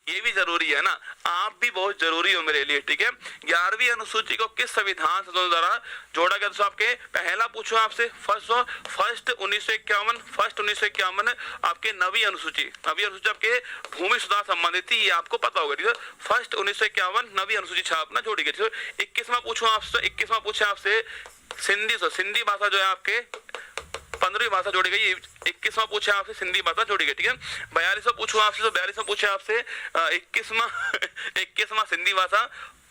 ये भी जरूरी है ना, आप भी बहुत जरूरी हो मेरे लिए, ठीक है। 11वीं अनुसूची को किस संविधान संशोधन द्वारा जोड़ा गया? तो आपके पहला पूछो आपसे फर्स्ट 1951 आपके नवी अनुसूची आपके भूमि सुधार संबंधित थी, ये आपको पता होगा, ठीक है। फर्स्ट 1951 नवी अनुसूची छापना जोड़ी गई। 21वां पूछो आपसे, 21वां पूछे आपसे सिंधी भाषा जो है आपके 15वीं भाषा जोड़ी गई। 21वां पूछे आपसे सिंधी भाषा जोड़ी गई, ठीक है। 42वां पूछो आपसे, तो 42वां पूछे आपसे 21वां सिंधी भाषा,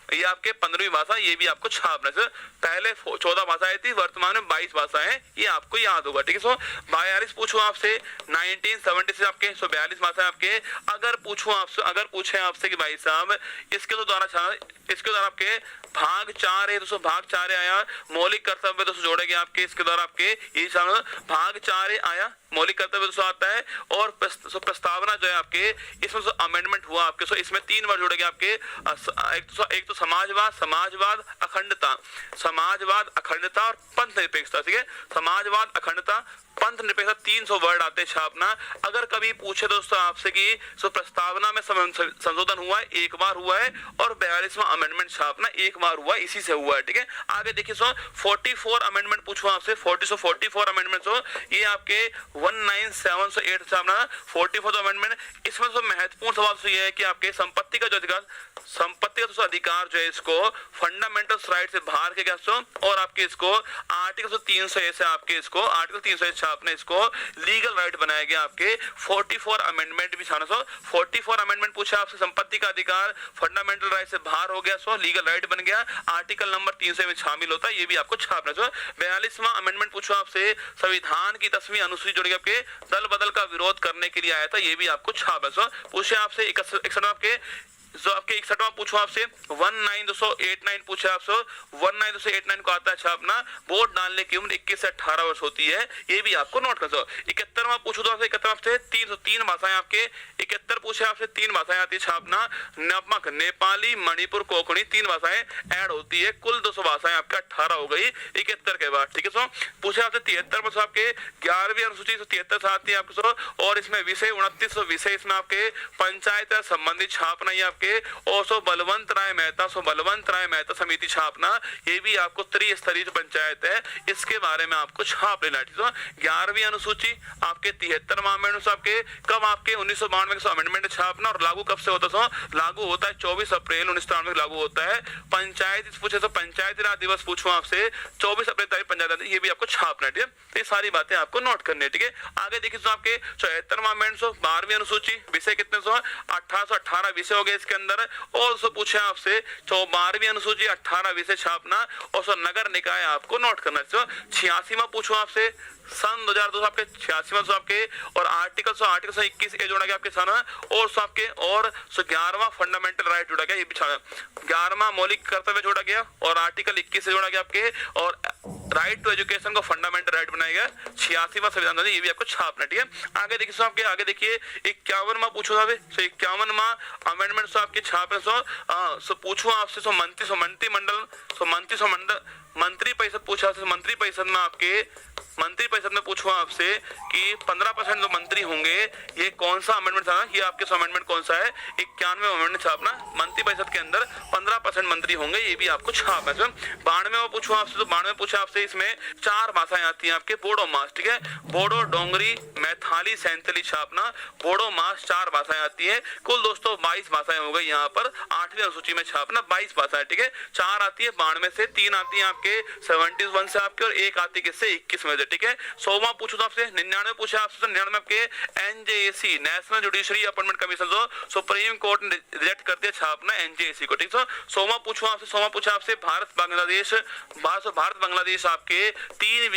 ये आपके 15वीं भाषा, ये भी आपको छापना है। पहले 14 भाषाएं थी, वर्तमान में 22 भाषाएं, ये आपको याद होगा, ठीक है। 42 पूछो आपसे 1970 से आपके 42 भाषाएं आपके। अगर पूछे आपसे कि भाई साहब इसके द्वारा आपके भाग 4 है, दोस्तों भाग 4 आया मौलिक कर्तव्य दोस्तों जोड़े गए आपके, इसके द्वारा आपके ये भाग 4 आया मौलिक कर्तव्य दोस्तों आता है। और प्रस्तावना जो है आपके इसमें अमेंडमेंट हुआ आपके, इसमें 3 वर्ड जोड़े गए आपके। एक तो समाजवाद अखंडता और पंथ निरपेक्षता, ठीक है। समाजवाद अखंडता पंथ निरपेक्षता 300 वर्ड आते हैं छापना। अगर कभी पूछे दोस्तों आपसे कि प्रस्तावना में संशोधन हुआ है, एक बार हुआ है, और 42वां अमेंडमेंट छापना एक बार हुआ है, इसी से हुआ है, ठीक है। आगे देखिए 44 अमेंडमेंट पूछो आपसे, 44 अमेंडमेंट ये आपके 1978 छापना 44 अमेंडमेंट। इसमें महत्वपूर्ण सवाल ये है कि आपके संपत्ति का अधिकार जो है इसको फंडामेंटल राइट से बाहर के क्या, और आपके इसको आर्टिकल 300 से आपके इसको आर्टिकल 300 आपने इसको लीगल राइट बनाया गया आपके। 44 अमेंडमेंट भी छाना 44 अमेंडमेंट पूछा आपसे, संपत्ति का अधिकार फंडामेंटल राइट से बाहर हो गया, लीगल राइट बन गया, आर्टिकल नंबर 300 में शामिल होता है, ये भी आपको छापना। 42वां अमेंडमेंट पूछो आपसे, संविधान की 10वीं अनुसूची जोड़ी आपके दल बदल का विरोध करने के लिए आया था, ये भी आपको छापना। पूछे आपसे 61 आपके 61वां पूछो आपसे 1989 पूछा आपसे 1989 को आता है छापना, वोट डालने की उम्र 21 से 18 वर्ष होती है, ये भी आपको नोट कर। 71वां पूछो तो आपसे 71 से 303 भाषाएं आपके 71 पूछे आपसे 3 भाषाएं आती है छापना, नमक नेपाली मणिपुर कोंकणी 3 भाषाएं ऐड होती है, कुल 200 भाषाएं आपका 18 हो गई 71 के बाद, ठीक है। पूछे आपसे 73 में आपके 11वीं अनुसूची 73 से आती है आपको, और इसमें विषय 29 विषय इसमें आपके पंचायत संबंधित छापना ही आपके, और बलवंत राय मेहता समिति छापना, ये भी आपको त्रिस्तरीय पंचायत है, इसके बारे में आपको छाप लेना है। 11वीं अनुसूची आपके 73वां अमेंडमेंट आपके कब आपके 1992 का अमेंडमेंट छापना, और लागू कब से होता है? लागू होता है 24 अप्रैल 1993 लागू होता है। पंचायत पूछे तो पंचायती राज दिवस पूछूं आपसे 24 अप्रैल तारीख पंचायत, ये भी आपको छापना है, ठीक है। ये सारी बातें आपको नोट करनी है, ठीक है। आगे देखिए तो आपके 74वां अमेंडमेंट 12वीं अनुसूची विषय कितने 1818 विषय हो गए इसके अंदर, और उसको पूछे आपसे 12वीं अनुसूची 18 विषय छापना, और नगर निकाय आपको नोट करना है। 86वां पूछो आपसे सन 2002 आपके 86वां आपके, और आर्टिकल 21 ए जोड़ा गया आपके साना, और आपके और 11वां फंडामेंटल राइट जोड़ा गया, ये भी 11वां मौलिक कर्तव्य जोड़ा गया, और आर्टिकल 21 से जोड़ा गया आपके, और राइट टू एजुकेशन को फंडामेंटल राइट बनाया गया 86वां संविधान, ये भी आपको छापना, ठीक है। आगे देखिए आपके आगे देखिए 51वां पूछो आपसे 51वां अमेंडमेंट आपके छापे पूछो आपसे मंत्री परिषद पूछा, मंत्री परिषद में आपके मंत्रिपरिषद में पूछूं आपसे कि 15% जो मंत्री होंगे, ये कौन सा अमेंडमेंट था? ये आपके अमेंडमेंट कौन सा है? 91वां अमेंडमेंट छापना, मंत्रिपरिषद के अंदर 15% मंत्री होंगे, ये भी आपको छापना है। 92वां पूछूं आपसे तो 92 पूछा आपसे, इसमें 4 भाषाएं आती हैं आपके, बोडो मास, ठीक है, बोडो डोंगरी मैथाली सैंथली छापना, बोडो मास 4 भाषाएं आती है, कुल दोस्तों 22 भाषाएं हो गई यहाँ पर 8वीं अनुसूची में छापना, 22 भाषाएं, ठीक है। 4 आती है 92 से, 3 आती है आपके 71 से आपके, और 1 आती है किससे 21 में, ठीक है। 100वां पूछो तो आपसे 99 पूछा आपसे 99 आपके NJAC national judiciary appointment commission supreme court ने रिजेक्ट कर दिया छापना एनजेएसी को, ठीक है। 100वां पूछो आपसे भारत बांग्लादेश आपके 3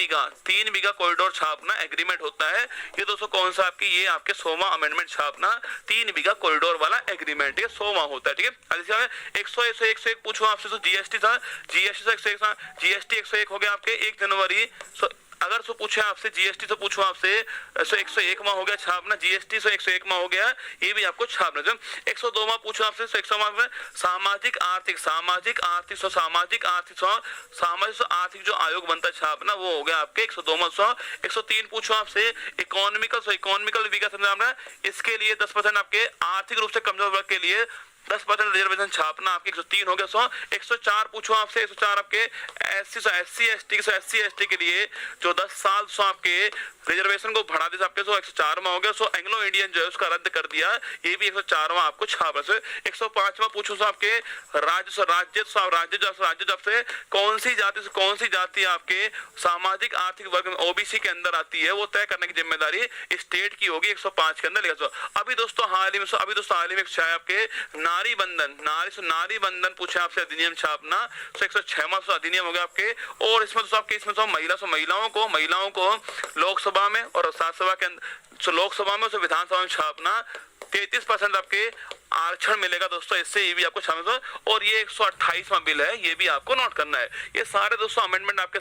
बीघा कॉरिडोर छापना एग्रीमेंट होता है, ये दोस्तों कौन सा आपकी, ये आपके 100वां अमेंडमेंट छापना 3 बीघा कॉरिडोर वाला एग्रीमेंट, ये 100वां होता है, ठीक है। 101 पूछो आपसे तो जीएसटी 101 हो गया आपके 1 जनवरी अगर सो पूछे आपसे जीएसटी से पूछो आपसे 101वां हो गया छापना, जीएसटी से 101वां हो गया, ये भी आपको छापना। जो 102वां पूछो आपसे 101वां सामाजिक आर्थिक आर्थिक जो आयोग बनता है छापना, वो हो गया आपके 102वां। 103 पूछो आपसे इकोनॉमिकल विकास, इसके लिए 10% आपके आर्थिक रूप से कमजोर वर्ग के लिए 10% रिजर्वेशन छापना, आपके 103 हो गया। 104 पूछो आपसे, 104 आपके एससी एसटी के लिए जो 10 साल आपके रिजर्वेशन को बढ़ा दिया आपके 104वां हो गया। एंग्लो इंडियन जो है उसका रद्द कर दिया, ये भी 104वां आपको छापना। 105वां पूछो आपके राज्य जब से कौन सी जाति आपके सामाजिक आर्थिक वर्ग में ओबीसी के अंदर आती है, वो तय करने की जिम्मेदारी स्टेट की होगी। 105 के अंदर लिखा। अभी दोस्तों हाल ही में आपके नारी बंधन पूछे आपसे अधिनियम छापना, 106वां अधिनियम हो गया आपके। और इसमें दोस्तों आपके महिलाओं को लोकसभा में और राज्यसभा के अंदर, लोकसभा में और विधानसभा में छापना 33% आपके आरक्षण मिलेगा दोस्तों, इससे ये भी आपको छापना। और ये 128वां बिल है, ये भी आपको नोट करना है। ये सारे दोस्तों अमेंडमेंट आपके